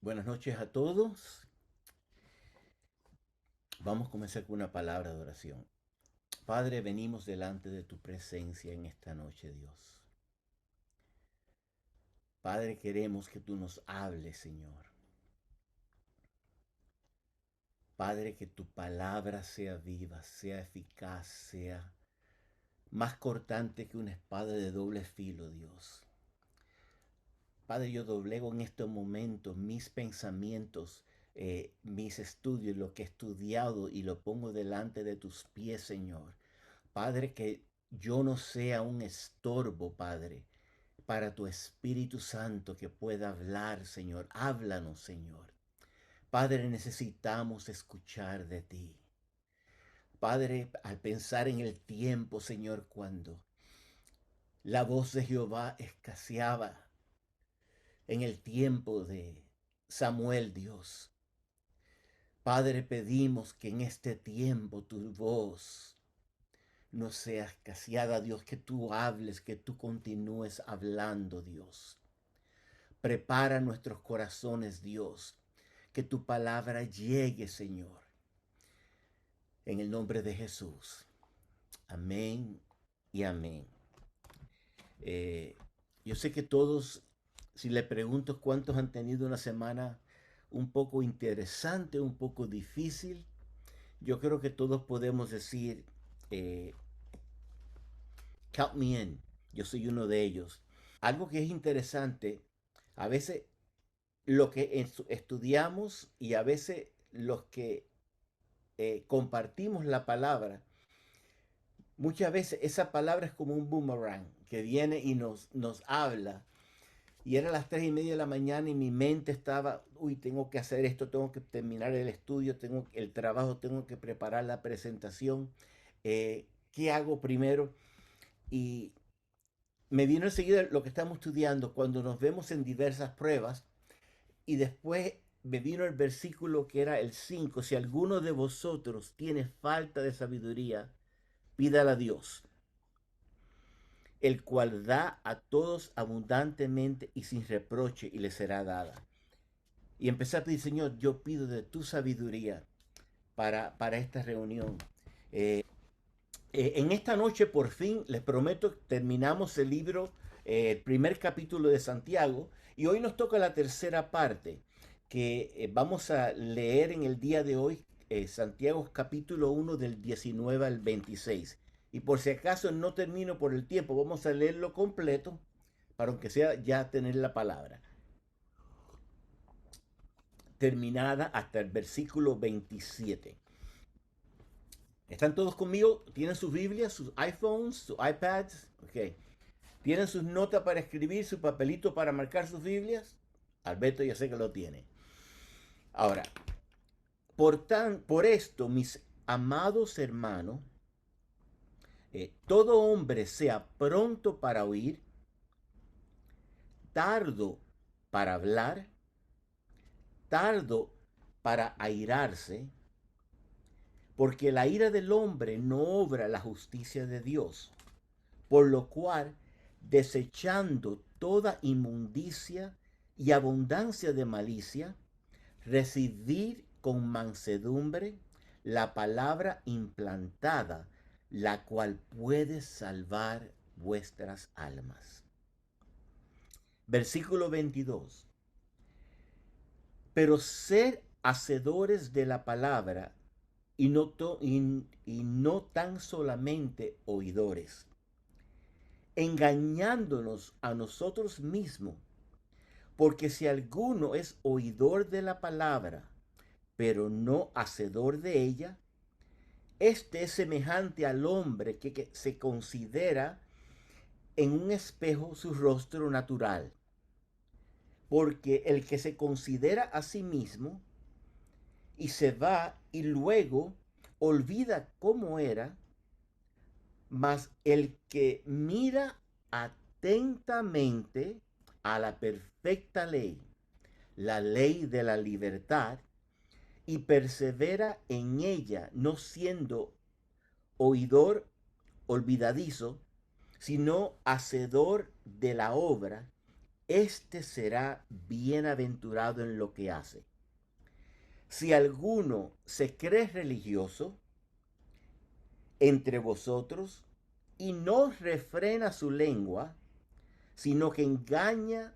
Buenas noches a todos. Vamos a comenzar con una palabra de oración. Padre, venimos delante de tu presencia en esta noche, Dios. Padre, queremos que tú nos hables, Señor. Padre, que tu palabra sea viva, sea eficaz, sea más cortante que una espada de doble filo, Dios. Padre, yo doblego en estos momentos mis pensamientos, mis estudios, lo que he estudiado y lo pongo delante de tus pies, Señor. Padre, que yo no sea un estorbo, Padre, para tu Espíritu Santo que pueda hablar, Señor. Háblanos, Señor. Padre, necesitamos escuchar de ti. Padre, al pensar en el tiempo, Señor, cuando la voz de Jehová escaseaba, en el tiempo de Samuel, Dios. Padre, pedimos que en este tiempo tu voz no sea escaseada, Dios, que tú hables, que tú continúes hablando, Dios. Prepara nuestros corazones, Dios, que tu palabra llegue, Señor, en el nombre de Jesús. Amén y amén. Eh, yo sé que todos, si le pregunto cuántos han tenido una semana un poco interesante, un poco difícil, yo creo que todos podemos decir, eh, count me in, yo soy uno de ellos. Algo que es interesante, a veces lo que estudiamos y a veces los que compartimos la palabra, muchas veces esa palabra es como un boomerang que viene y nos habla. Y era las 3:30 de la mañana y mi mente estaba, uy, tengo que hacer esto, tengo que terminar el estudio, tengo el trabajo, tengo que preparar la presentación. ¿Qué hago primero? Y me vino enseguida lo que estamos estudiando cuando nos vemos en diversas pruebas. Y después me vino el versículo que era el 5. Si alguno de vosotros tiene falta de sabiduría, pídala a Dios, el cual da a todos abundantemente y sin reproche, y le será dada. Y empecé a pedir, Señor, yo pido de tu sabiduría para esta reunión. En esta noche, por fin, les prometo, terminamos el libro, el primer capítulo de Santiago, y hoy nos toca la tercera parte, que vamos a leer en el día de hoy, Santiago capítulo 1 del 19 al 26. Y por si acaso no termino por el tiempo, vamos a leerlo completo, para aunque sea ya tener la palabra terminada hasta el versículo 27. ¿Están todos conmigo? ¿Tienen sus Biblias, sus iPhones, sus iPads? Ok. ¿Tienen sus notas para escribir, su papelito para marcar sus Biblias? Alberto ya sé que lo tiene. Ahora, por esto, mis amados hermanos, todo hombre sea pronto para oír, tardo para hablar, tardo para airarse, porque la ira del hombre no obra la justicia de Dios. Por lo cual, desechando toda inmundicia y abundancia de malicia, recibid con mansedumbre la palabra implantada, la cual puede salvar vuestras almas. Versículo 22. Pero sed hacedores de la palabra y no tan solamente oidores, engañándonos a nosotros mismos, porque si alguno es oidor de la palabra, pero no hacedor de ella, este es semejante al hombre que se considera en un espejo su rostro natural. Porque el que se considera a sí mismo y se va y luego olvida cómo era, mas el que mira atentamente a la perfecta ley, la ley de la libertad, y persevera en ella, no siendo oidor olvidadizo, sino hacedor de la obra, éste será bienaventurado en lo que hace. Si alguno se cree religioso entre vosotros y no refrena su lengua, sino que engaña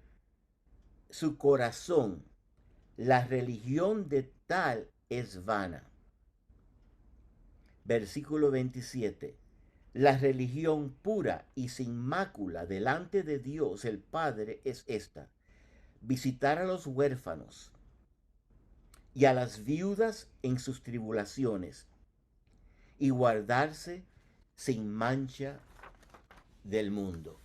su corazón, la religión de tal es vana. Versículo 27. La religión pura y sin mácula delante de Dios el Padre es esta: visitar a los huérfanos y a las viudas en sus tribulaciones y guardarse sin mancha del mundo.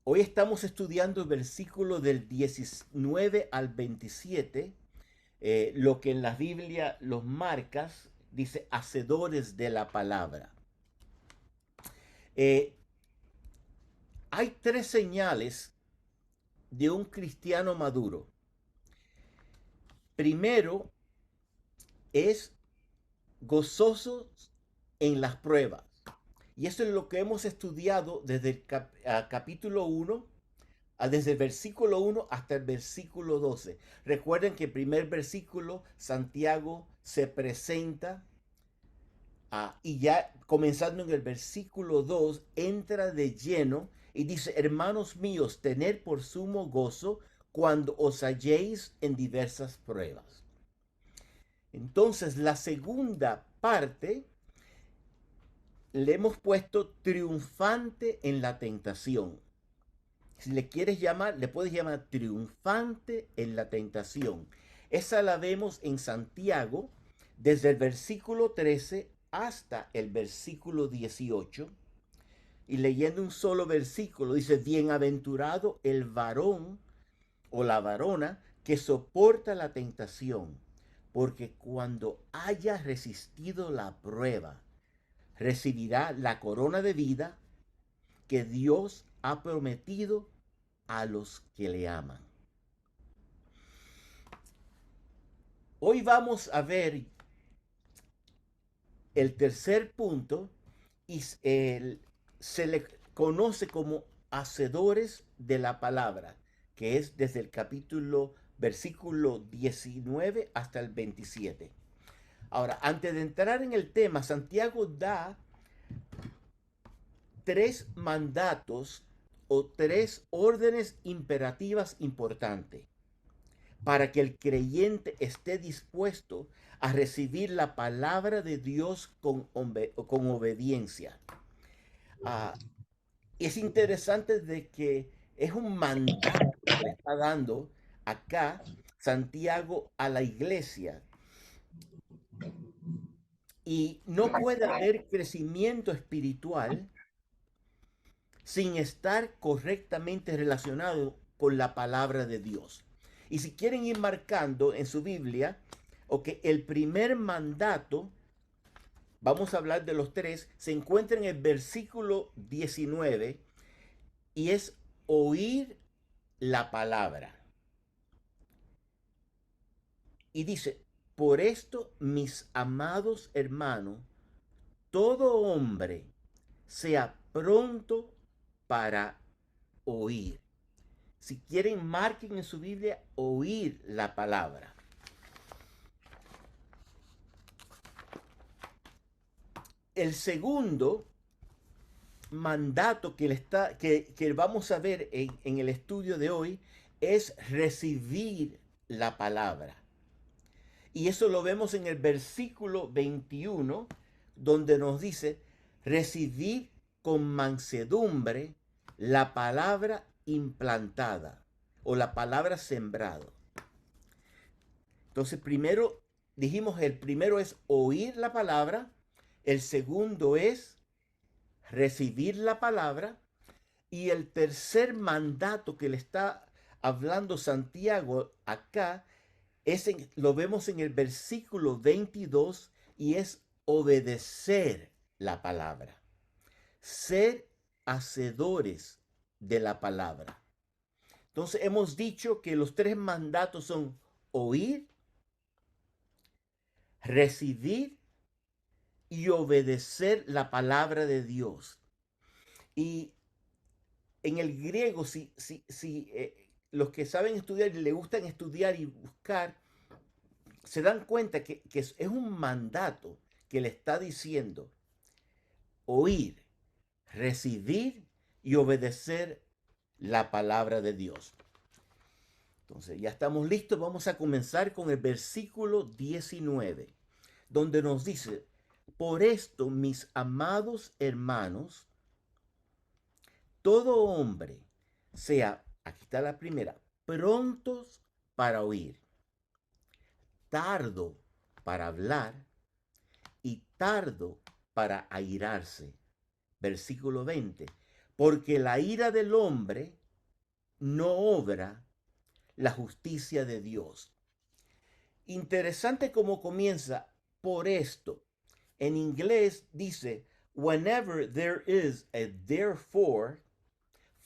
Hoy estamos estudiando el versículo del 19 al 27, lo que en la Biblia los marcas dice hacedores de la palabra. Hay tres señales de un cristiano maduro. Primero, es gozoso en las pruebas. Y eso es lo que hemos estudiado desde el capítulo 1, desde el versículo 1 hasta el versículo 12. Recuerden que el primer versículo, Santiago se presenta y ya comenzando en el versículo 2, entra de lleno y dice: hermanos míos, tened por sumo gozo cuando os halléis en diversas pruebas. Entonces, la segunda parte le hemos puesto triunfante en la tentación. Si le quieres llamar, le puedes llamar triunfante en la tentación. Esa la vemos en Santiago desde el versículo 13 hasta el versículo 18. Y leyendo un solo versículo dice: bienaventurado el varón o la varona que soporta la tentación, porque cuando haya resistido la prueba, recibirá la corona de vida que Dios ha prometido a los que le aman. Hoy vamos a ver el tercer punto y se le conoce como hacedores de la palabra, que es desde el versículo 19 hasta el 27. Ahora, antes de entrar en el tema, Santiago da tres mandatos o tres órdenes imperativas importantes para que el creyente esté dispuesto a recibir la palabra de Dios con obediencia. Es interesante de que es un mandato que le está dando acá Santiago a la iglesia. Y no puede haber crecimiento espiritual sin estar correctamente relacionado con la palabra de Dios. Y si quieren ir marcando en su Biblia, el primer mandato, vamos a hablar de los tres, se encuentra en el versículo 19 y es oír la palabra. Y dice: por esto, mis amados hermanos, todo hombre sea pronto para oír. Si quieren, marquen en su Biblia oír la palabra. El segundo mandato que vamos a ver en el estudio de hoy es recibir la palabra. Y eso lo vemos en el versículo 21, donde nos dice: recibid con mansedumbre la palabra implantada o la palabra sembrado. Entonces, primero dijimos, el primero es oír la palabra, el segundo es recibir la palabra, y el tercer mandato que le está hablando Santiago acá lo vemos en el versículo 22 y es obedecer la palabra, ser hacedores de la palabra. Entonces hemos dicho que los tres mandatos son oír, recibir y obedecer la palabra de Dios. Y en el griego, si los que saben estudiar y le gustan estudiar y buscar, se dan cuenta que es un mandato que le está diciendo oír, recibir y obedecer la palabra de Dios. Entonces, ya estamos listos. Vamos a comenzar con el versículo 19, donde nos dice, por esto, mis amados hermanos, todo hombre sea, aquí está la primera, prontos para oír, tardo para hablar y tardo para airarse. Versículo 20, porque la ira del hombre no obra la justicia de Dios. Interesante cómo comienza por esto. En inglés dice, whenever there is a therefore,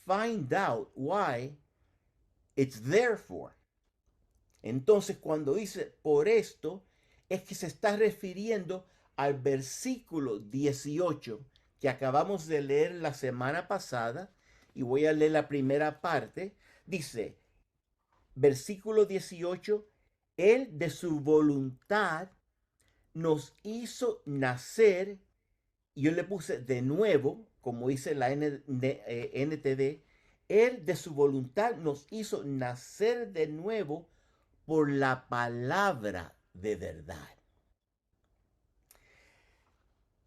find out why it's therefore. Entonces, cuando dice por esto, es que se está refiriendo al versículo 18 que acabamos de leer la semana pasada, y voy a leer la primera parte. Dice, versículo 18, Él de su voluntad nos hizo nacer, y yo le puse de nuevo, como dice la NTD, Él de su voluntad nos hizo nacer de nuevo por la palabra de verdad.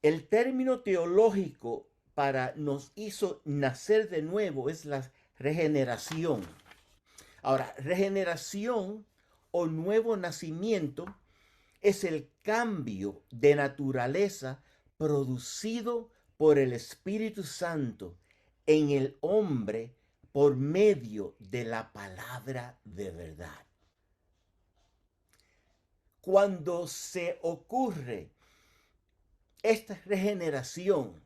El término teológico para nos hizo nacer de nuevo es la regeneración. Ahora, regeneración o nuevo nacimiento es el cambio de naturaleza producido por el Espíritu Santo en el hombre por medio de la palabra de verdad. Cuando se ocurre esta regeneración,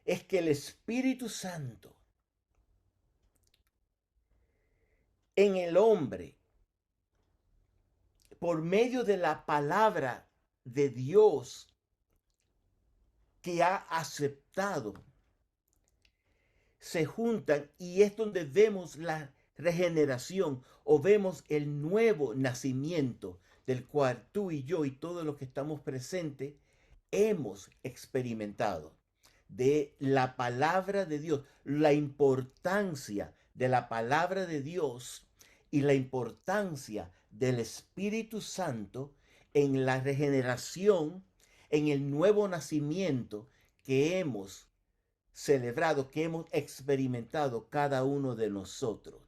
es que el Espíritu Santo en el hombre, por medio de la palabra de Dios que ha aceptado, se juntan, y es donde vemos la regeneración o vemos el nuevo nacimiento del cual tú y yo y todos los que estamos presentes hemos experimentado, de la palabra de Dios, la importancia de la palabra de Dios y la importancia del Espíritu Santo en la regeneración, en el nuevo nacimiento que hemos celebrado, que hemos experimentado cada uno de nosotros.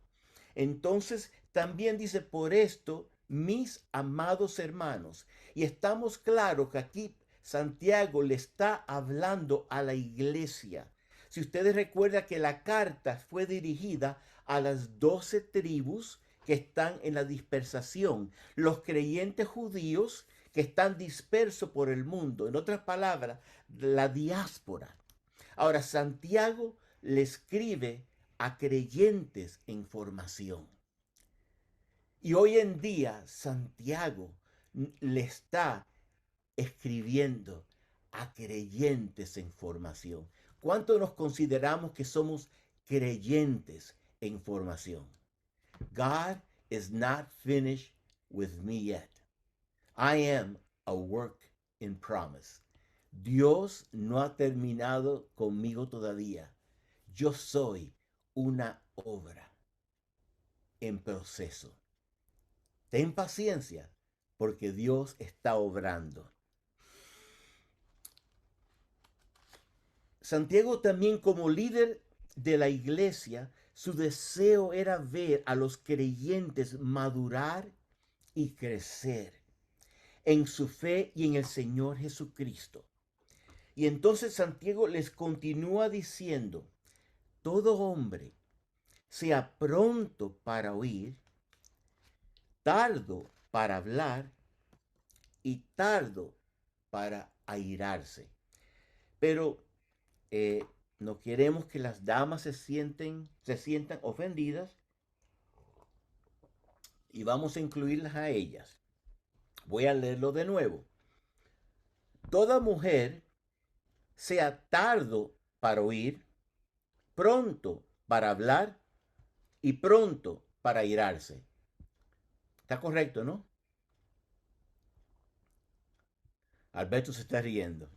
Entonces, también dice, por esto, mis amados hermanos, y estamos claros que aquí Santiago le está hablando a la iglesia. Si ustedes recuerdan que la carta fue dirigida a las 12 tribus que están en la dispersación, los creyentes judíos que están dispersos por el mundo, en otras palabras, la diáspora. Ahora, Santiago le escribe a creyentes en formación. Y hoy en día Santiago le está escribiendo a creyentes en formación. ¿Cuánto nos consideramos que somos creyentes en formación? God is not finished with me yet. I am a work in promise. Dios no ha terminado conmigo todavía. Yo soy una obra en proceso. Ten paciencia porque Dios está obrando. Santiago también, como líder de la iglesia, su deseo era ver a los creyentes madurar y crecer en su fe y en el Señor Jesucristo. Y entonces Santiago les continúa diciendo, todo hombre sea pronto para oír, tardo para hablar y tardo para airarse. Pero no queremos que las damas se sientan ofendidas, y vamos a incluirlas a ellas. Voy a leerlo de nuevo. Toda mujer sea tardo para oír, pronto para hablar y pronto para airarse. Está correcto, ¿no? Alberto se está riendo.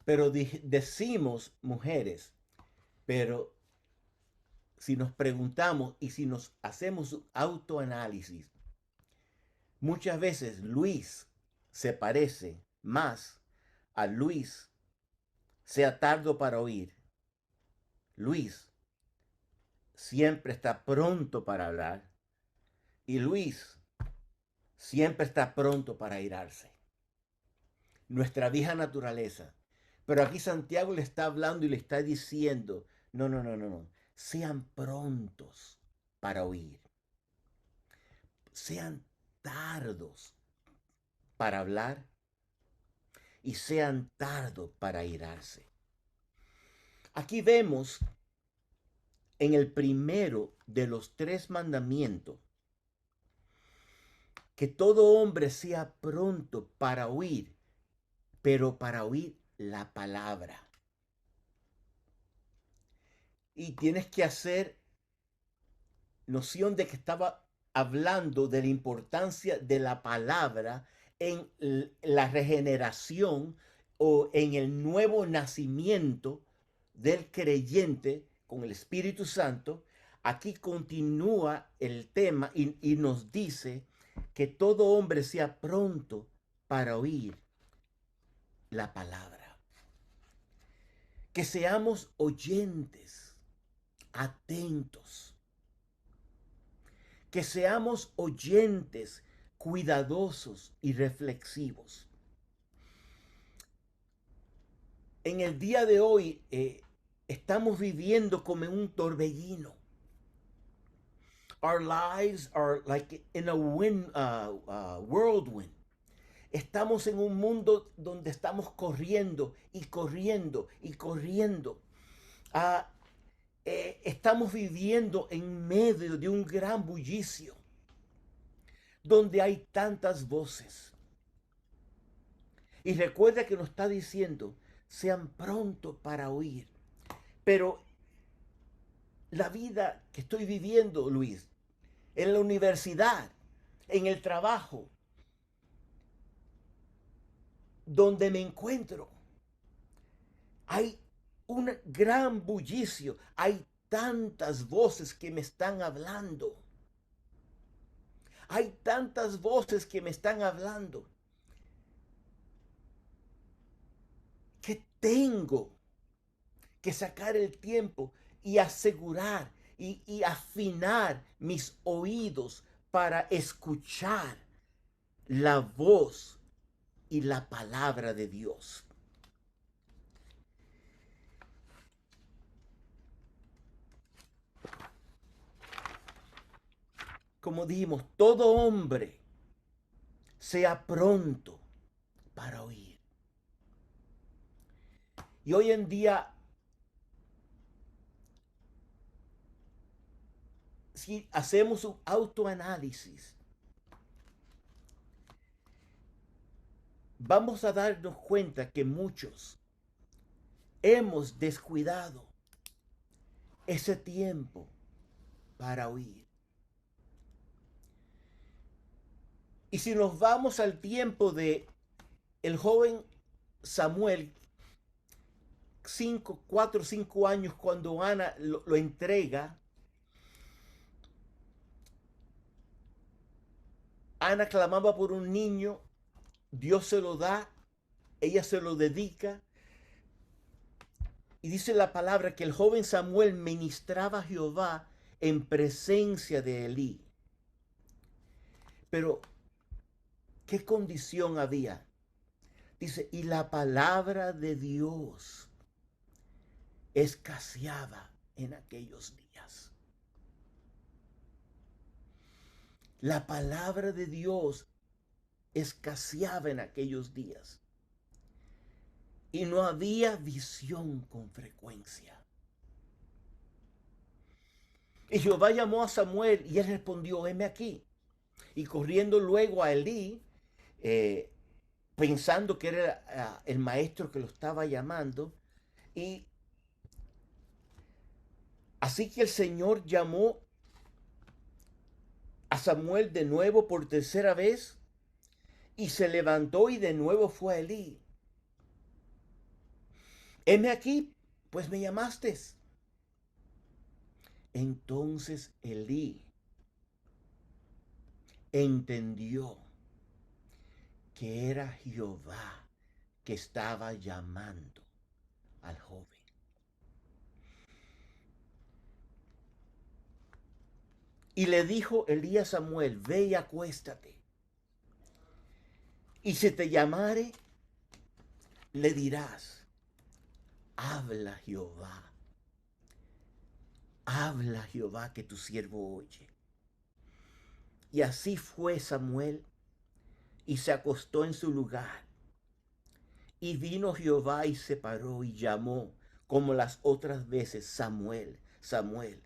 Pero decimos mujeres, pero si nos preguntamos y si nos hacemos un autoanálisis, muchas veces Luis se parece más a Luis, sea tardo para oír. Luis siempre está pronto para hablar y Luis siempre está pronto para airarse. Nuestra vieja naturaleza. Pero aquí Santiago le está hablando y le está diciendo, no, no, no, no, no. Sean prontos para oír. Sean tardos para hablar y sean tardos para airarse. Aquí vemos en el primero de los 3 mandamientos que todo hombre sea pronto para oír, pero para oír la palabra. Y tienes que hacer noción de que estaba hablando de la importancia de la palabra en la regeneración o en el nuevo nacimiento del creyente con el Espíritu Santo. Aquí continúa el tema y nos dice que todo hombre sea pronto para oír la palabra. Que seamos oyentes, atentos. Que seamos oyentes, cuidadosos y reflexivos. En el día de hoy estamos viviendo como en un torbellino. Our lives are like in a whirlwind. Estamos en un mundo donde estamos corriendo y corriendo y corriendo. Estamos viviendo en medio de un gran bullicio, donde hay tantas voces. Y recuerda que nos está diciendo, sean prontos para oír. Pero la vida que estoy viviendo, Luis, en la universidad, en el trabajo, donde me encuentro, hay un gran bullicio, hay tantas voces que me están hablando. Hay tantas voces que me están hablando que tengo que sacar el tiempo y asegurar y afinar mis oídos para escuchar la voz y la palabra de Dios. Como dijimos, todo hombre sea pronto para oír. Y hoy en día, si hacemos un autoanálisis, vamos a darnos cuenta que muchos hemos descuidado ese tiempo para oír. Y si nos vamos al tiempo de el joven Samuel, 4 o 5 años, cuando Ana lo entrega, Ana clamaba por un niño, Dios se lo da, ella se lo dedica. Y dice la palabra que el joven Samuel ministraba a Jehová en presencia de Elí. Pero, ¿qué condición había? Dice, y la palabra de Dios escaseaba en aquellos días. La palabra de Dios escaseaba en aquellos días. Y no había visión con frecuencia. Y Jehová llamó a Samuel y él respondió, heme aquí. Y corriendo luego a Elí, pensando que era el maestro que lo estaba llamando, y Así que el Señor llamó a Samuel de nuevo por tercera vez y se levantó y de nuevo fue a Elí. Heme aquí, pues me llamaste. Entonces Elí entendió que era Jehová que estaba llamando al joven. Y le dijo Elí a Samuel, ve y acuéstate. Y si te llamare, le dirás, habla Jehová que tu siervo oye. Y así fue Samuel y se acostó en su lugar. Y vino Jehová y se paró y llamó como las otras veces, Samuel, Samuel.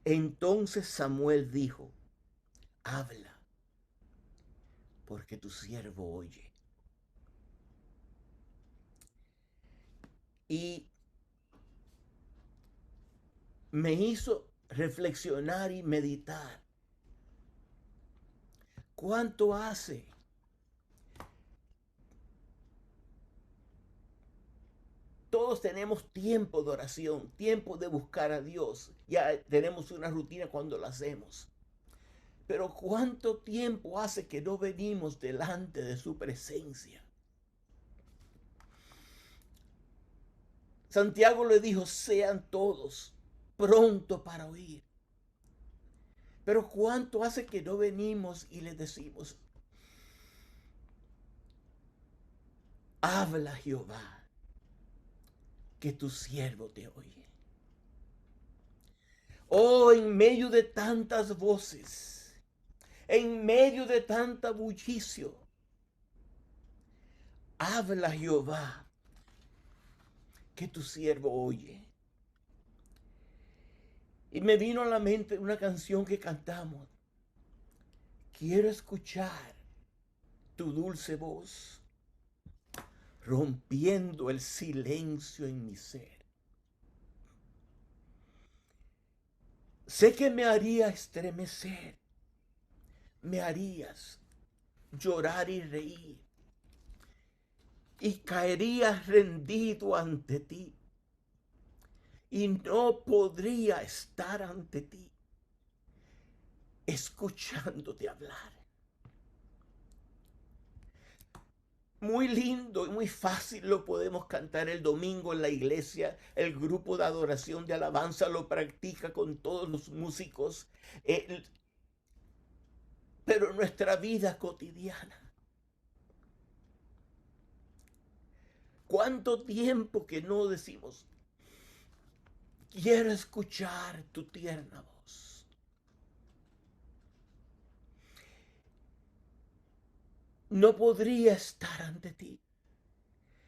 Entonces Samuel dijo, habla, porque tu siervo oye. Y me hizo reflexionar y meditar. ¿Cuánto hace todos tenemos tiempo de oración, tiempo de buscar a Dios? Ya tenemos una rutina cuando lo hacemos. Pero ¿cuánto tiempo hace que no venimos delante de su presencia? Santiago le dijo, sean todos prontos para oír. Pero ¿cuánto hace que no venimos y le decimos, habla Jehová, que tu siervo te oye? Oh, en medio de tantas voces, en medio de tanta bullicio, habla Jehová, que tu siervo oye. Y me vino a la mente una canción que cantamos. Quiero escuchar tu dulce voz, rompiendo el silencio en mi ser. Sé que me haría estremecer, me harías llorar y reír, y caería rendido ante ti, y no podría estar ante ti, escuchándote hablar. Muy lindo y muy fácil lo podemos cantar el domingo en la iglesia. El grupo de adoración de alabanza lo practica con todos los músicos. Pero nuestra vida cotidiana, ¿cuánto tiempo que no decimos, quiero escuchar tu tierna voz? No podría estar ante ti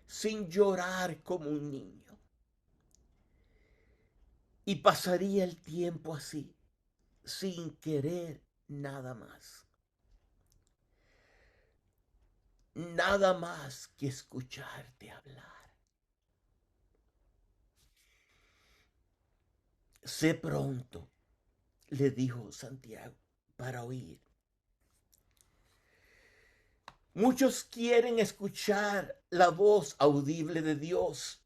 sin llorar como un niño. Y pasaría el tiempo así, sin querer nada más. Nada más que escucharte hablar. Sé pronto, le dijo Santiago, para oír. Muchos quieren escuchar la voz audible de Dios.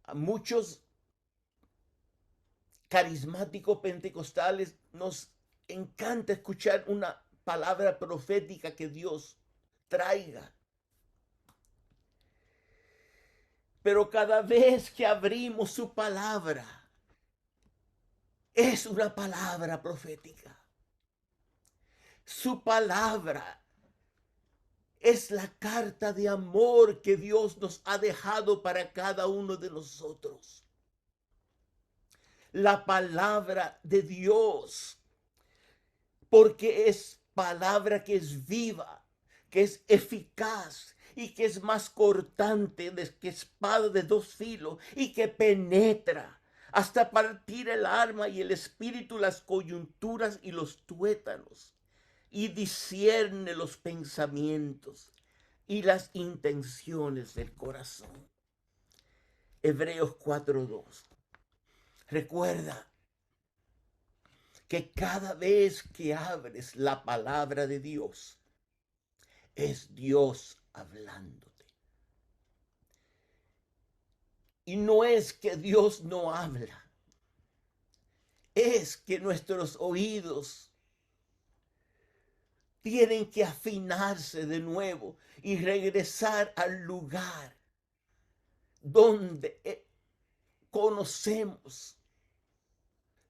A muchos carismáticos pentecostales nos encanta escuchar una palabra profética que Dios traiga. Pero cada vez que abrimos su palabra, es una palabra profética. Su palabra es la carta de amor que Dios nos ha dejado para cada uno de nosotros. La palabra de Dios, porque es palabra que es viva, que es eficaz y que es más cortante que espada de dos filos y que penetra hasta partir el alma y el espíritu, las coyunturas y los tuétanos, y discierne los pensamientos y las intenciones del corazón. Hebreos 4:2. Recuerda que cada vez que abres la palabra de Dios, es Dios hablándote. Y no es que Dios no habla, es que nuestros oídos tienen que afinarse de nuevo y regresar al lugar donde conocemos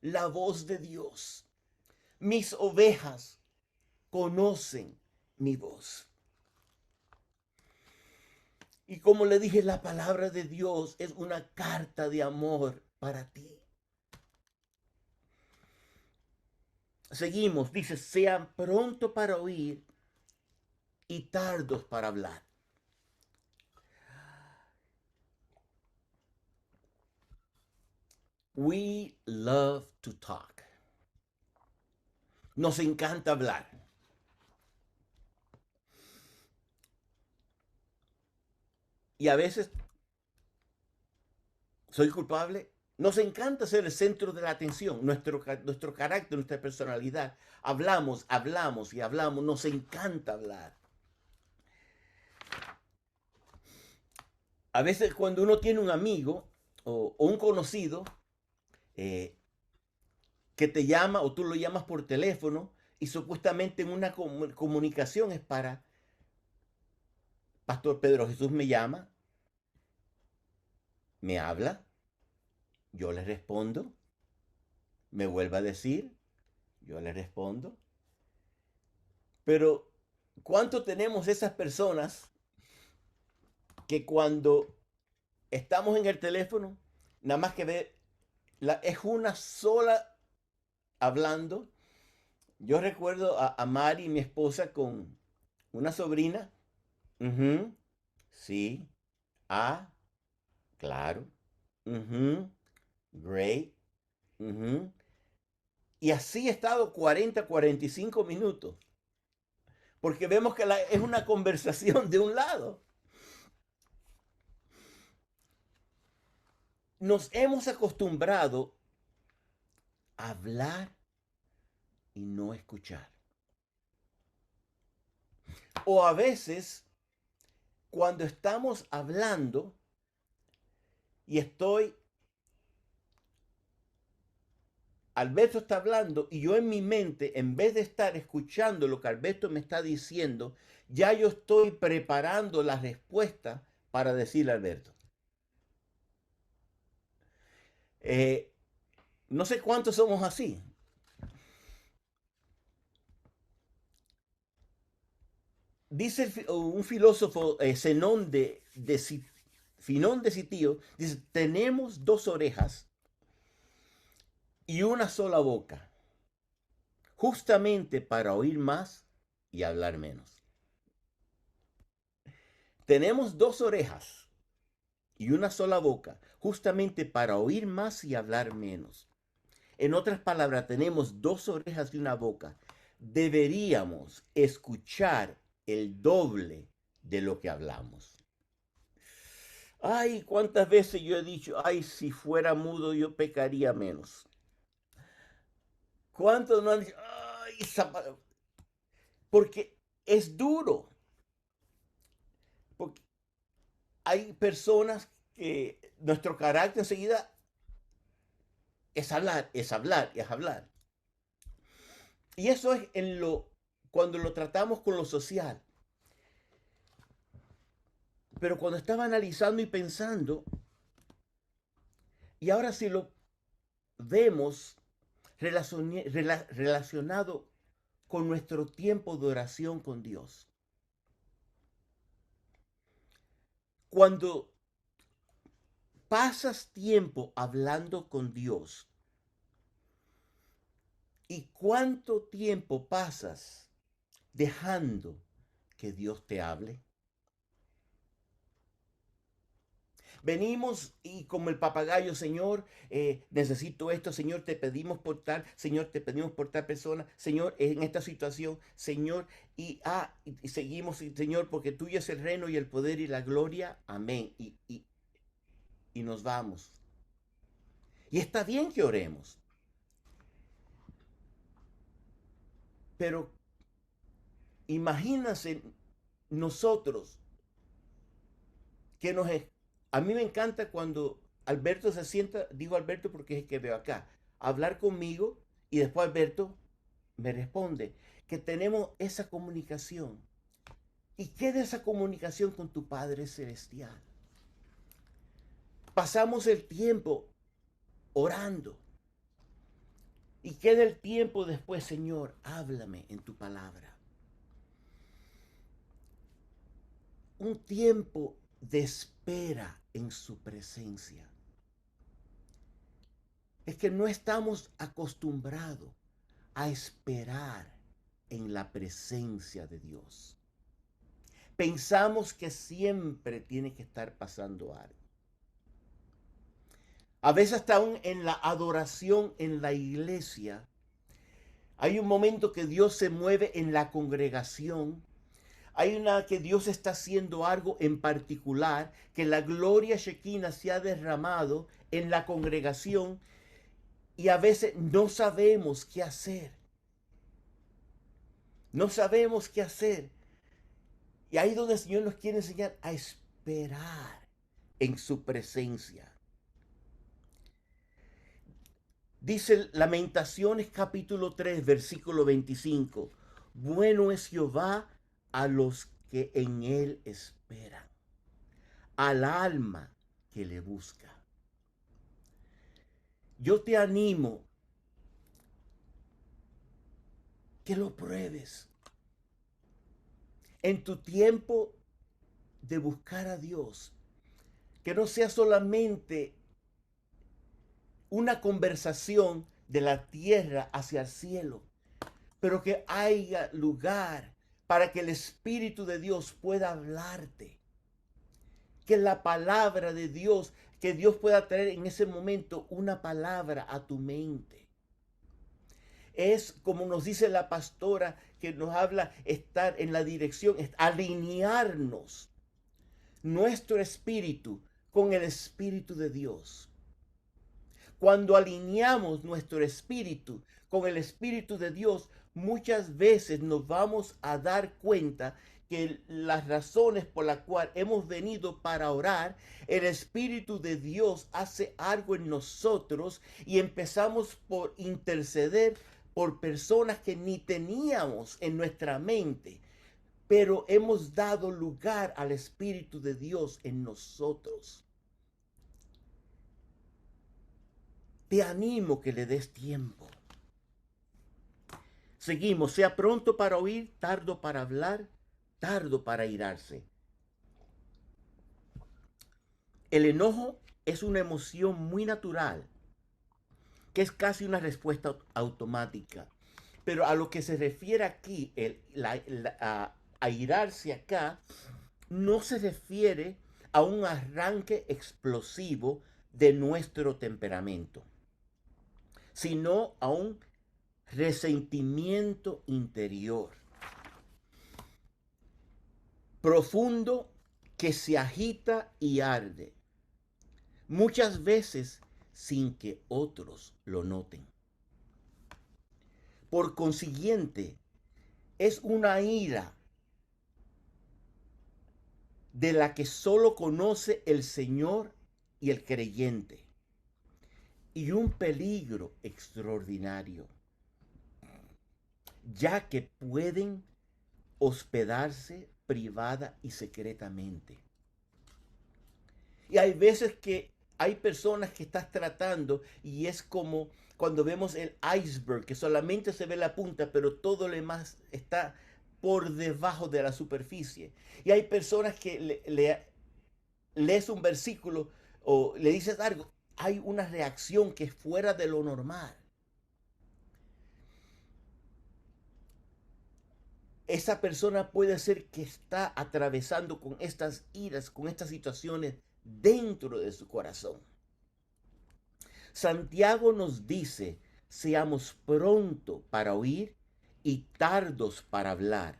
la voz de Dios. Mis ovejas conocen mi voz. Y como le dije, la palabra de Dios es una carta de amor para ti. Seguimos, dice, sean pronto para oír y tardos para hablar. We love to talk. Nos encanta hablar. Y a veces soy culpable. Nos encanta ser el centro de la atención, nuestro carácter, nuestra personalidad. Hablamos, hablamos y hablamos. Nos encanta hablar. A veces cuando uno tiene un amigo o un conocido que te llama o tú lo llamas por teléfono y supuestamente en una comunicación es para, Pastor Pedro Jesús me llama, me habla, yo le respondo, me vuelve a decir, yo le respondo. Pero ¿cuánto tenemos esas personas que cuando estamos en el teléfono, nada más que ver, es una sola hablando? Yo recuerdo a Mari, mi esposa, con una sobrina. Sí. Ah, claro. Great. Y así he estado 45 minutos. Porque vemos que es una conversación de un lado. Nos hemos acostumbrado a hablar y no escuchar. O a veces, cuando estamos hablando y Alberto está hablando y yo en mi mente, en vez de estar escuchando lo que Alberto me está diciendo, ya yo estoy preparando la respuesta para decirle a Alberto. No sé cuántos somos así. Dice un filósofo, Zenón Finón de Citío, dice, tenemos dos orejas y una sola boca, justamente para oír más y hablar menos. Tenemos dos orejas y una sola boca, justamente para oír más y hablar menos. En otras palabras, tenemos dos orejas y una boca. Deberíamos escuchar el doble de lo que hablamos. Ay, cuántas veces yo he dicho, ay, si fuera mudo yo pecaría menos. ¿Cuántos no han dicho, ay, porque es duro? Porque hay personas que nuestro carácter enseguida es hablar, es hablar, es hablar. Y eso es cuando lo tratamos con lo social. Pero cuando estaba analizando y pensando, y ahora si lo vemos relacionado con nuestro tiempo de oración con Dios. Cuando pasas tiempo hablando con Dios, ¿y cuánto tiempo pasas dejando que Dios te hable? Venimos y como el papagayo, Señor, necesito esto, Señor, te pedimos por tal, Señor, te pedimos por tal persona, Señor, en esta situación, Señor, y seguimos, Señor, porque tuyo es el reino y el poder y la gloria, amén, y nos vamos. Y está bien que oremos. Pero imagínense nosotros que a mí me encanta cuando Alberto se sienta, digo Alberto porque es el que veo acá, a hablar conmigo y después Alberto me responde que tenemos esa comunicación. ¿Y qué de esa comunicación con tu Padre Celestial? Pasamos el tiempo orando. ¿Y qué del tiempo después, Señor? Háblame en tu palabra. Un tiempo de espera en su presencia. Es que no estamos acostumbrados a esperar en la presencia de Dios. Pensamos que siempre tiene que estar pasando algo. A veces hasta aún en la adoración en la iglesia, hay un momento que Dios se mueve en la congregación. Hay una que Dios está haciendo algo en particular, que la gloria Shekinah se ha derramado en la congregación y a veces no sabemos qué hacer. No sabemos qué hacer. Y ahí es donde el Señor nos quiere enseñar a esperar en su presencia. Dice Lamentaciones capítulo 3, versículo 25. Bueno es Jehová a los que en él esperan, al alma que le busca. Yo te animo que lo pruebes. En tu tiempo de buscar a Dios, que no sea solamente una conversación de la tierra hacia el cielo, pero que haya lugar para que el Espíritu de Dios pueda hablarte. Que la palabra de Dios, que Dios pueda traer en ese momento una palabra a tu mente. Es como nos dice la pastora que nos habla, estar en la dirección, alinearnos nuestro espíritu con el Espíritu de Dios. Cuando alineamos nuestro espíritu con el Espíritu de Dios, muchas veces nos vamos a dar cuenta que las razones por las cuales hemos venido para orar, el Espíritu de Dios hace algo en nosotros y empezamos por interceder por personas que ni teníamos en nuestra mente, pero hemos dado lugar al Espíritu de Dios en nosotros. Te animo que le des tiempo. Seguimos, sea pronto para oír, tardo para hablar, tardo para irarse. El enojo es una emoción muy natural, que es casi una respuesta automática. Pero a lo que se refiere aquí, a irarse acá, no se refiere a un arranque explosivo de nuestro temperamento, sino a un resentimiento interior profundo que se agita y arde, muchas veces sin que otros lo noten. Por consiguiente, es una ira de la que solo conoce el Señor y el creyente, y un peligro extraordinario, ya que pueden hospedarse privada y secretamente. Y hay veces que hay personas que estás tratando y es como cuando vemos el iceberg, que solamente se ve la punta, pero todo lo demás está por debajo de la superficie. Y hay personas que lees un versículo o le dices algo, hay una reacción que es fuera de lo normal. Esa persona puede ser que está atravesando con estas iras, con estas situaciones dentro de su corazón. Santiago nos dice, seamos pronto para oír y tardos para hablar,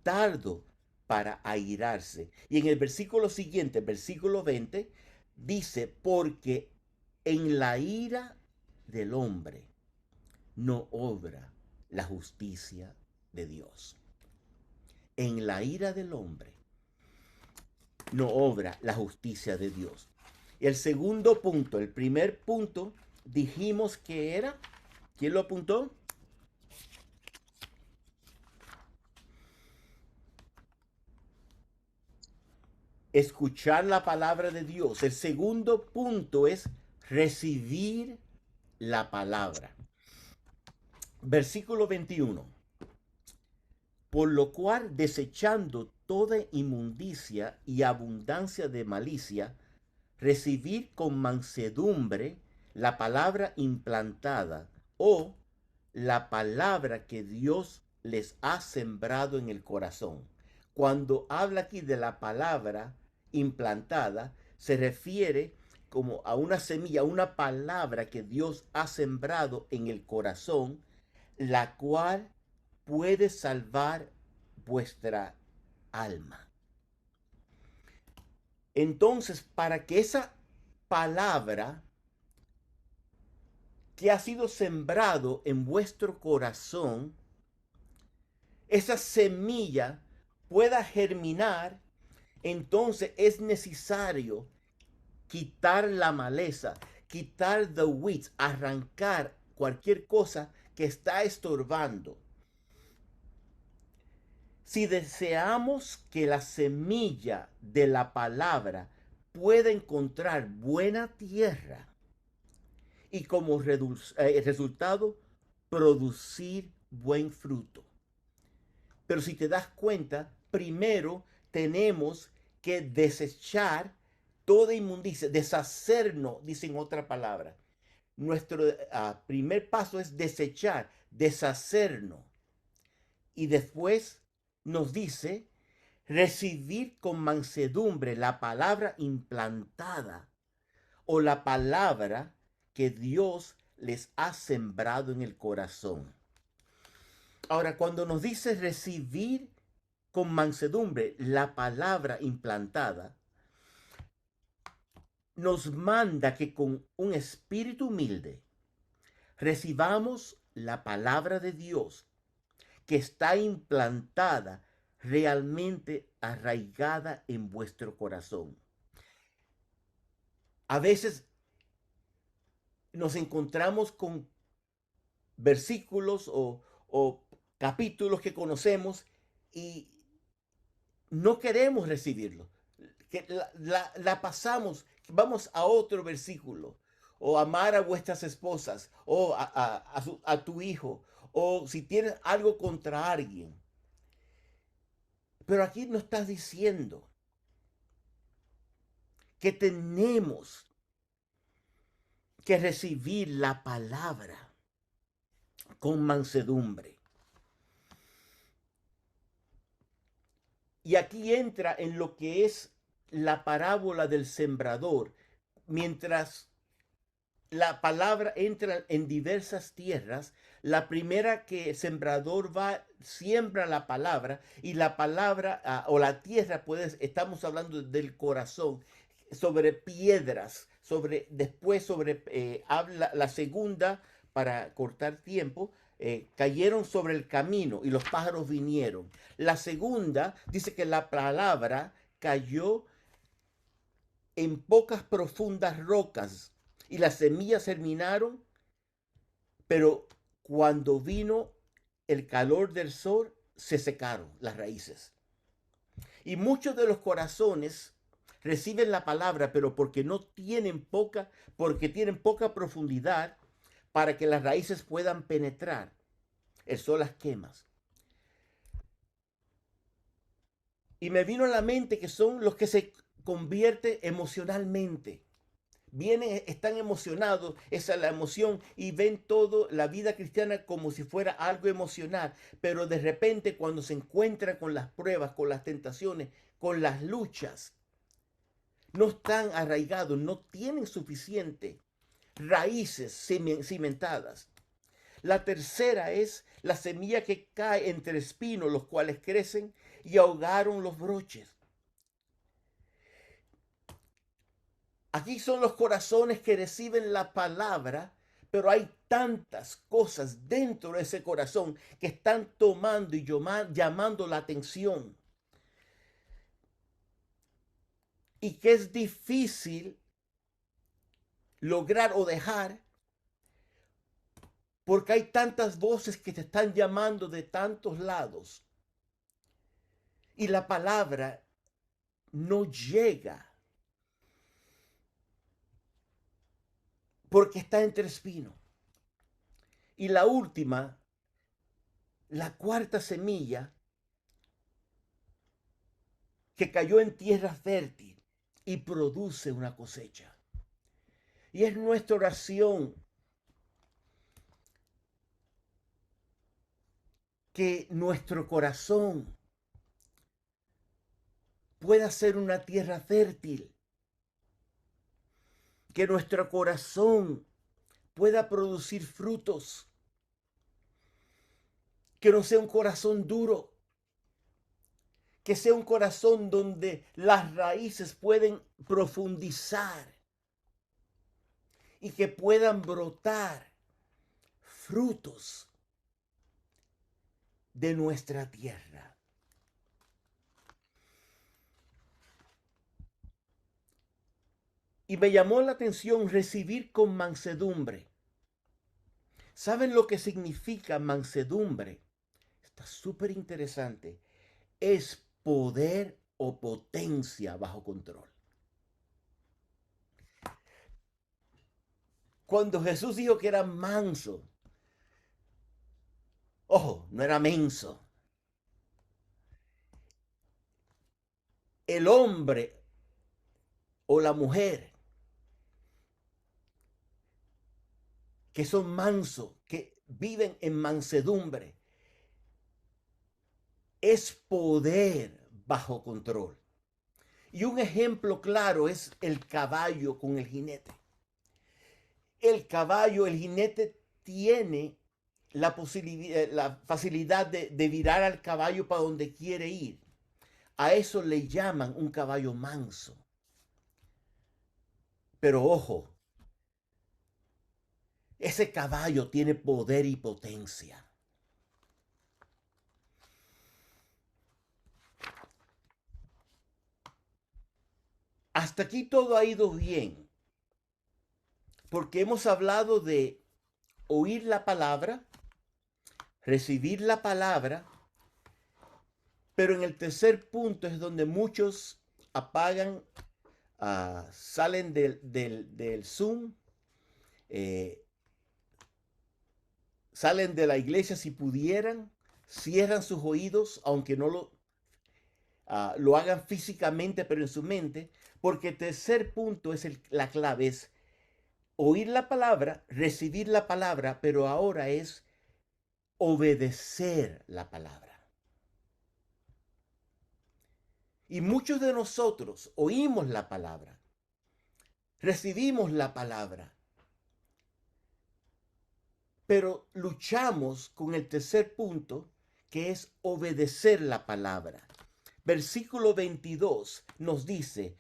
tardo para airarse. Y en el versículo siguiente, versículo 20, dice, porque En la ira del hombre no obra la justicia de Dios. En la ira del hombre no obra la justicia de Dios. Y el segundo punto, el primer punto, dijimos que era, ¿quién lo apuntó? Escuchar la palabra de Dios. El segundo punto es recibir la palabra. Versículo 21. Por lo cual, desechando toda inmundicia y abundancia de malicia, recibir con mansedumbre la palabra implantada o la palabra que Dios les ha sembrado en el corazón. Cuando habla aquí de la palabra implantada, se refiere como a una semilla, una palabra que Dios ha sembrado en el corazón, la cual puede salvar vuestra alma. Entonces, para que esa palabra que ha sido sembrado en vuestro corazón, esa semilla pueda germinar, entonces es necesario quitar la maleza, quitar the weeds, arrancar cualquier cosa que está estorbando. Si deseamos que la semilla de la palabra pueda encontrar buena tierra y como resultado producir buen fruto. Pero si te das cuenta, primero tenemos que desechar toda inmundicia, deshacernos, dicen otra palabra. Nuestro primer paso es desechar, deshacernos. Y después nos dice recibir con mansedumbre la palabra implantada o la palabra que Dios les ha sembrado en el corazón. Ahora, cuando nos dice recibir con mansedumbre la palabra implantada, nos manda que con un espíritu humilde recibamos la palabra de Dios que está implantada, realmente arraigada en vuestro corazón. A veces nos encontramos con versículos o capítulos que conocemos y no queremos recibirlo. Que la pasamos, vamos a otro versículo, o amar a vuestras esposas, o a tu hijo, o si tienes algo contra alguien. Pero aquí nos estás diciendo que tenemos que recibir la palabra con mansedumbre. Y aquí entra en lo que es la parábola del sembrador. Mientras la palabra entra en diversas tierras, la primera que el sembrador va, siembra la palabra, y la palabra o la tierra, estamos hablando del corazón, sobre piedras, después habla la segunda, para cortar tiempo, cayeron sobre el camino y los pájaros vinieron. La segunda dice que la palabra cayó en pocas profundas rocas y las semillas germinaron, pero cuando vino el calor del sol se secaron las raíces. Y muchos de los corazones reciben la palabra, pero porque tienen poca profundidad para que las raíces puedan penetrar. El sol las quema. Y me vino a la mente que son los que se convierten emocionalmente. Vienen, están emocionados, esa es la emoción, y ven todo la vida cristiana como si fuera algo emocional, pero de repente cuando se encuentran con las pruebas, con las tentaciones, con las luchas, no están arraigados, no tienen suficiente raíces cimentadas. La tercera es la semilla que cae entre espinos, los cuales crecen y ahogaron los broches. Aquí son los corazones que reciben la palabra, pero hay tantas cosas dentro de ese corazón que están tomando y llamando la atención. Y que es difícil lograr o dejar porque hay tantas voces que te están llamando de tantos lados. Y la palabra no llega porque está entre espinos. Y la última, la cuarta semilla que cayó en tierra fértil y produce una cosecha. Y es nuestra oración que nuestro corazón pueda ser una tierra fértil, que nuestro corazón pueda producir frutos, que no sea un corazón duro, que sea un corazón donde las raíces pueden profundizar y que puedan brotar frutos de nuestra tierra. Y me llamó la atención recibir con mansedumbre. ¿Saben lo que significa mansedumbre? Está súper interesante. Es poder o potencia bajo control. Cuando Jesús dijo que era manso, ojo, no era menso. El hombre o la mujer que son mansos, que viven en mansedumbre, es poder bajo control. Y un ejemplo claro es el caballo con el jinete. El caballo, el jinete tiene la facilidad de virar al caballo para donde quiere ir. A eso le llaman un caballo manso. Pero ojo, ese caballo tiene poder y potencia. Hasta aquí todo ha ido bien, porque hemos hablado de oír la palabra, recibir la palabra, pero en el tercer punto es donde muchos apagan, salen del Zoom, eh, salen de la iglesia si pudieran, cierran sus oídos, aunque no lo hagan físicamente, pero en su mente, porque el tercer punto es la clave, es oír la palabra, recibir la palabra, pero ahora es obedecer la palabra. Y muchos de nosotros oímos la palabra, recibimos la palabra, pero luchamos con el tercer punto, que es obedecer la palabra. Versículo 22 nos dice,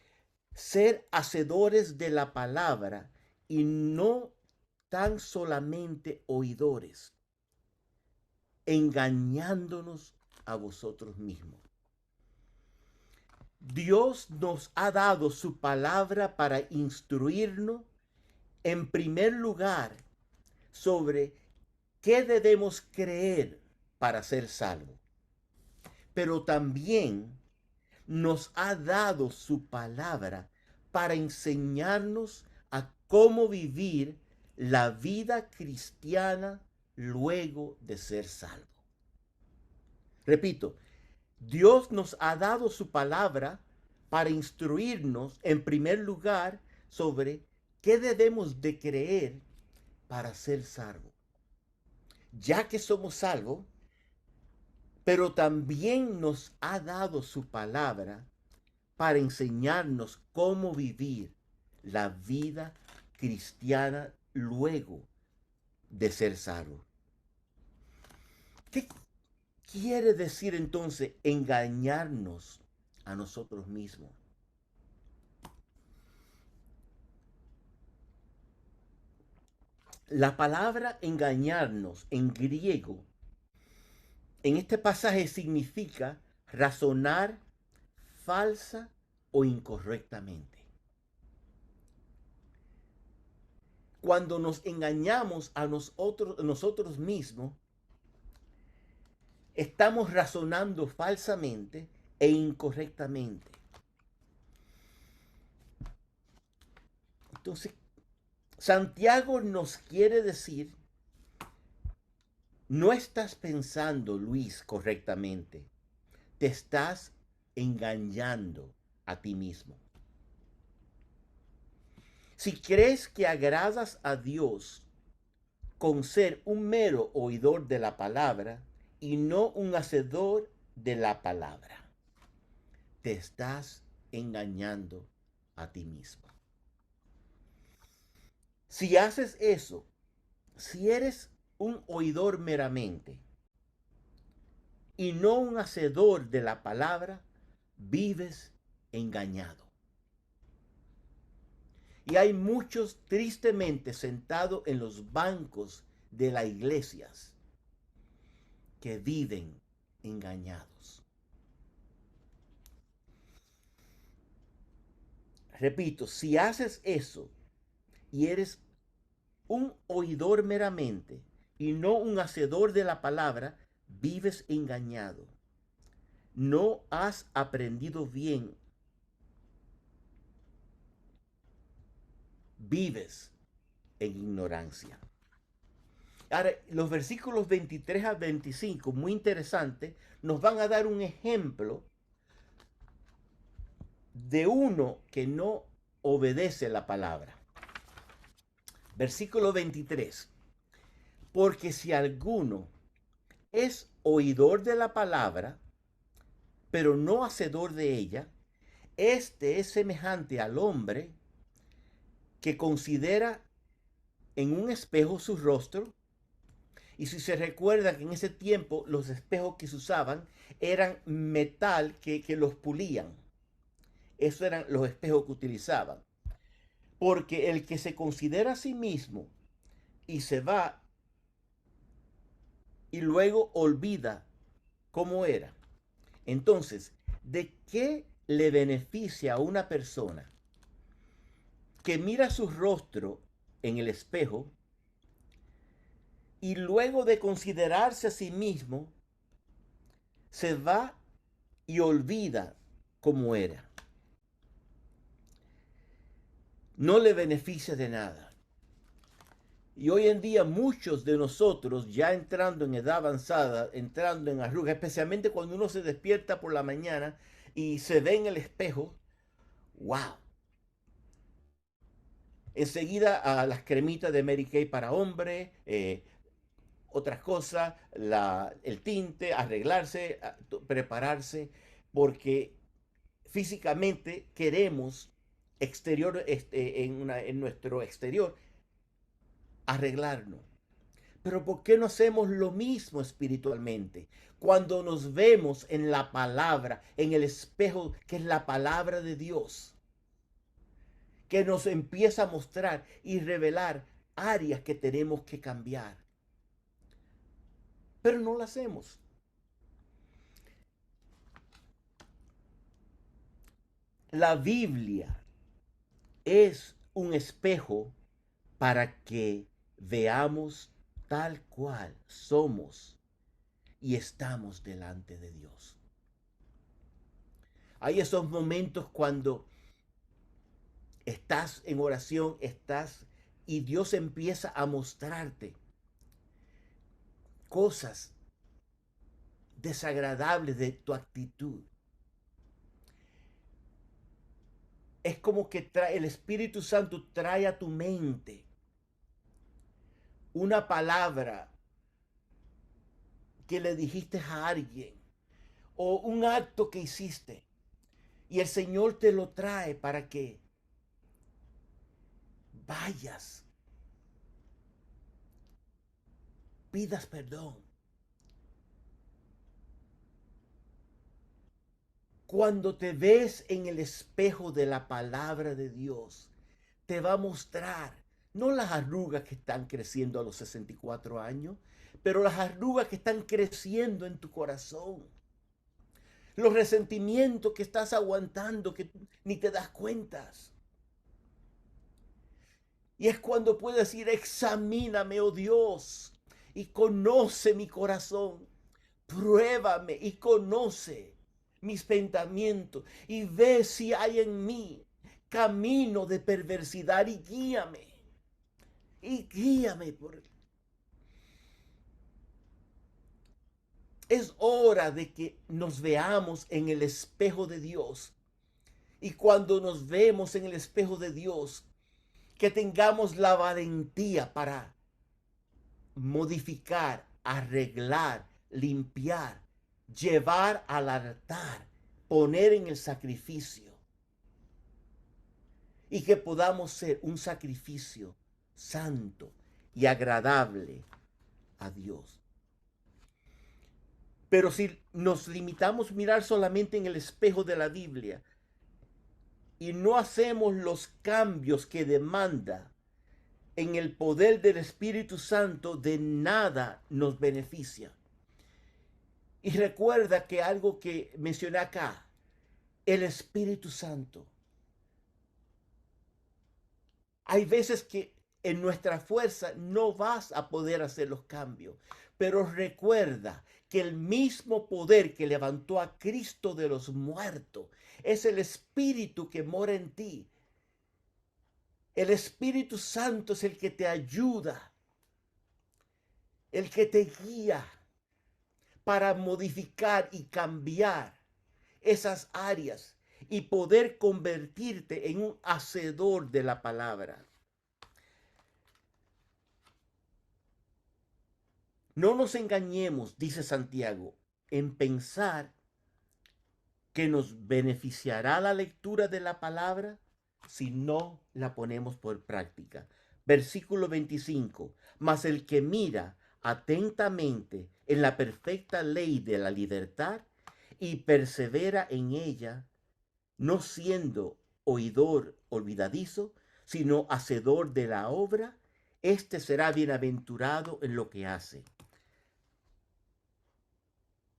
ser hacedores de la palabra y no tan solamente oidores, engañándonos a vosotros mismos. Dios nos ha dado su palabra para instruirnos, en primer lugar, sobre qué debemos creer para ser salvos. Pero también nos ha dado su palabra para enseñarnos a cómo vivir la vida cristiana luego de ser salvo. Repito, Dios nos ha dado su palabra para instruirnos en primer lugar sobre qué debemos de creer para ser salvos. Ya que somos salvos, pero también nos ha dado su palabra para enseñarnos cómo vivir la vida cristiana luego de ser salvo. ¿Qué quiere decir entonces engañarnos a nosotros mismos? La palabra engañarnos en griego en este pasaje significa razonar falsa o incorrectamente. Cuando nos engañamos a nosotros mismos, estamos razonando falsamente e incorrectamente. Entonces, Santiago nos quiere decir, no estás pensando, Luis, correctamente. Te estás engañando a ti mismo. Si crees que agradas a Dios con ser un mero oidor de la palabra y no un hacedor de la palabra, te estás engañando a ti mismo. Si haces eso, si eres un oidor meramente y no un hacedor de la palabra, vives engañado. Y hay muchos tristemente sentados en los bancos de las iglesias que viven engañados. Repito, si haces eso y eres un oidor meramente y no un hacedor de la palabra, vives engañado. No has aprendido bien. Vives en ignorancia. Ahora, los versículos 23 a 25, muy interesantes, nos van a dar un ejemplo de uno que no obedece la palabra. Versículo 23. Porque si alguno es oidor de la palabra, pero no hacedor de ella, este es semejante al hombre que considera en un espejo su rostro. Y si se recuerda que en ese tiempo los espejos que se usaban eran metal que los pulían. Esos eran los espejos que utilizaban. Porque el que se considera a sí mismo y se va y luego olvida cómo era. Entonces, ¿de qué le beneficia a una persona que mira su rostro en el espejo y luego de considerarse a sí mismo se va y olvida cómo era? No le beneficia de nada. Y hoy en día muchos de nosotros, ya entrando en edad avanzada, entrando en arrugas, especialmente cuando uno se despierta por la mañana y se ve en el espejo, wow. Enseguida a las cremitas de Mary Kay para hombre, otras cosas, el tinte, arreglarse, prepararse, porque físicamente queremos en nuestro exterior arreglarnos. Pero ¿por qué no hacemos lo mismo espiritualmente? Cuando nos vemos en la palabra, en el espejo que es la palabra de Dios, que nos empieza a mostrar y revelar áreas que tenemos que cambiar. Pero no lo hacemos. La Biblia es un espejo para que veamos tal cual somos y estamos delante de Dios. Hay esos momentos cuando estás en oración, y Dios empieza a mostrarte cosas desagradables de tu actitud. Es como que el Espíritu Santo trae a tu mente una palabra que le dijiste a alguien o un acto que hiciste y el Señor te lo trae para que vayas, pidas perdón. Cuando te ves en el espejo de la palabra de Dios, te va a mostrar No las arrugas que están creciendo a los 64 años, pero las arrugas que están creciendo en tu corazón. Los resentimientos que estás aguantando que ni te das cuenta. Y es cuando puedes decir, examíname, oh Dios, y conoce mi corazón. Pruébame y conoce mis pensamientos y ve si hay en mí camino de perversidad y guíame. Y guíame por... Es hora de que nos veamos en el espejo de Dios. Y cuando nos vemos en el espejo de Dios, que tengamos la valentía para modificar, arreglar, limpiar, llevar al altar, poner en el sacrificio. Y que podamos ser un sacrificio santo y agradable a Dios. Pero si nos limitamos a mirar solamente en el espejo de la Biblia y no hacemos los cambios que demanda en el poder del Espíritu Santo, de nada nos beneficia. Y recuerda que algo que mencioné acá, el Espíritu Santo. Hay veces que en nuestra fuerza no vas a poder hacer los cambios, pero recuerda que el mismo poder que levantó a Cristo de los muertos es el Espíritu que mora en ti. El Espíritu Santo es el que te ayuda, el que te guía para modificar y cambiar esas áreas y poder convertirte en un hacedor de la palabra. No nos engañemos, dice Santiago, en pensar que nos beneficiará la lectura de la palabra si no la ponemos por práctica. Versículo 25. Mas el que mira atentamente en la perfecta ley de la libertad y persevera en ella, no siendo oidor olvidadizo, sino hacedor de la obra, éste será bienaventurado en lo que hace.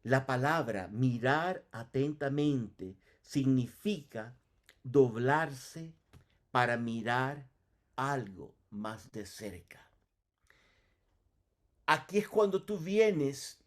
La palabra mirar atentamente significa doblarse para mirar algo más de cerca. Aquí es cuando tú vienes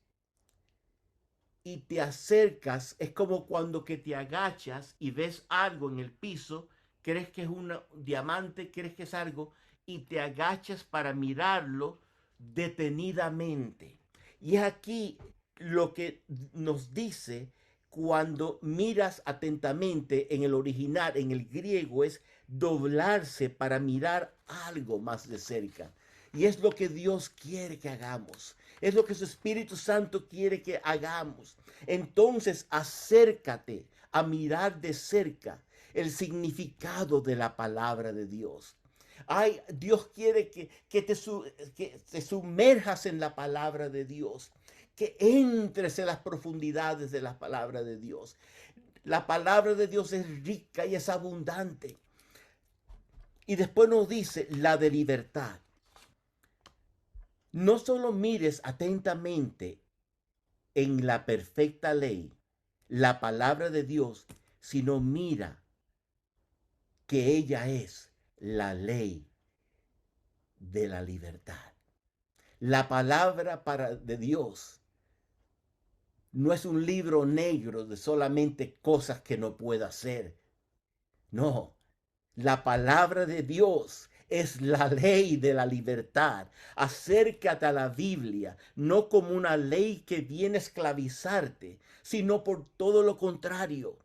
y te acercas, es como cuando que te agachas y ves algo en el piso, crees que es un diamante, crees que es algo, y te agachas para mirarlo detenidamente. Y es aquí lo que nos dice cuando miras atentamente en el original, en el griego, es doblarse para mirar algo más de cerca. Y es lo que Dios quiere que hagamos. Es lo que su Espíritu Santo quiere que hagamos. Entonces, acércate a mirar de cerca el significado de la palabra de Dios. Ay, Dios quiere que te sumerjas en la palabra de Dios, que entres en las profundidades de la palabra de Dios. La palabra de Dios es rica y es abundante. Y después nos dice la de libertad. No solo mires atentamente en la perfecta ley, la palabra de Dios, sino mira que ella es la ley de la libertad. La palabra de Dios no es un libro negro de solamente cosas que no puedo hacer. No, la palabra de Dios es la ley de la libertad. Acércate a la Biblia, no como una ley que viene a esclavizarte, sino por todo lo contrario.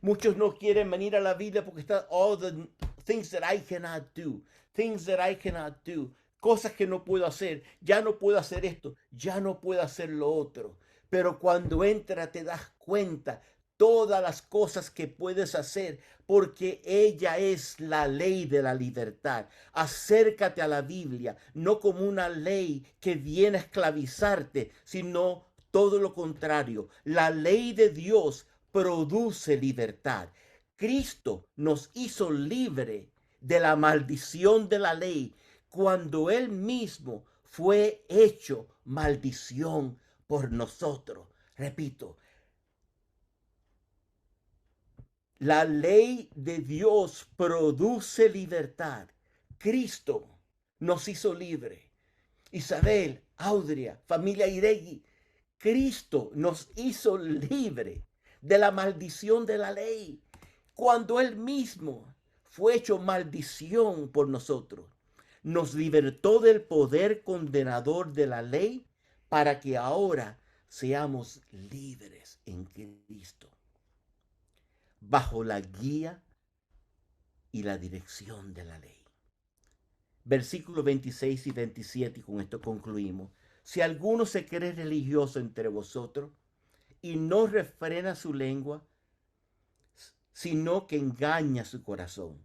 Muchos no quieren venir a la Biblia porque están all the things that I cannot do, things that I cannot do, cosas que no puedo hacer. Ya no puedo hacer esto, ya no puedo hacer lo otro. Pero cuando entras te das cuenta todas las cosas que puedes hacer, porque ella es la ley de la libertad. Acércate a la Biblia, no como una ley que viene a esclavizarte, sino todo lo contrario. La ley de Dios produce libertad. Cristo nos hizo libre de la maldición de la ley, cuando Él mismo fue hecho maldición por nosotros. Repito, la ley de Dios produce libertad. Cristo nos hizo libre. Isabel, Audria, familia Iregui, Cristo nos hizo libre de la maldición de la ley, cuando Él mismo fue hecho maldición por nosotros. Nos libertó del poder condenador de la ley para que ahora seamos libres en Cristo, bajo la guía y la dirección de la ley. Versículos 26 y 27, y con esto concluimos. Si alguno se cree religioso entre vosotros y no refrena su lengua, sino que engaña su corazón.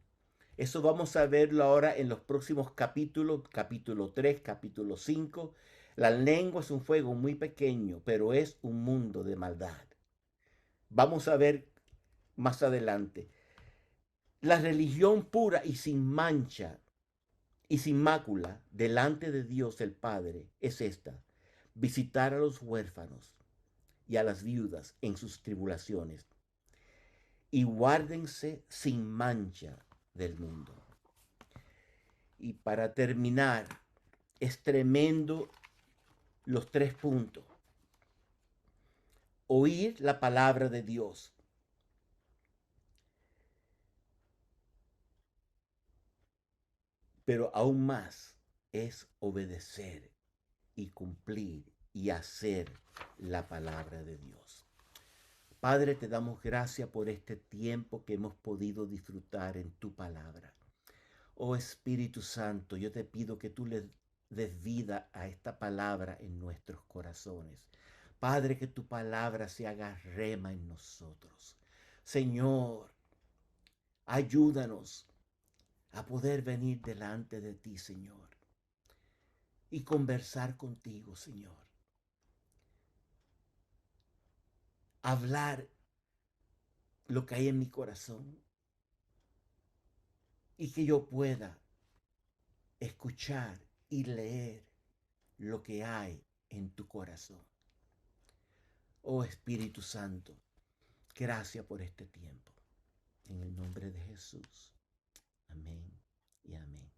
Eso vamos a verlo ahora en los próximos capítulos, capítulo 3, capítulo 5. La lengua es un fuego muy pequeño, pero es un mundo de maldad. Vamos a ver más adelante. La religión pura y sin mancha y sin mácula delante de Dios el Padre es esta: visitar a los huérfanos y a las viudas en sus tribulaciones, y guárdense sin mancha del mundo. Y para terminar, es tremendo los 3 puntos. Oír la palabra de Dios. Pero aún más es obedecer y cumplir y hacer la palabra de Dios. Padre, te damos gracias por este tiempo que hemos podido disfrutar en tu palabra. Oh Espíritu Santo, yo te pido que tú le des vida a esta palabra en nuestros corazones. Padre, que tu palabra se haga rema en nosotros. Señor, ayúdanos a poder venir delante de ti, Señor, y conversar contigo, Señor. Hablar lo que hay en mi corazón y que yo pueda escuchar y leer lo que hay en tu corazón. Oh Espíritu Santo, gracias por este tiempo. En el nombre de Jesús. Amén y amén.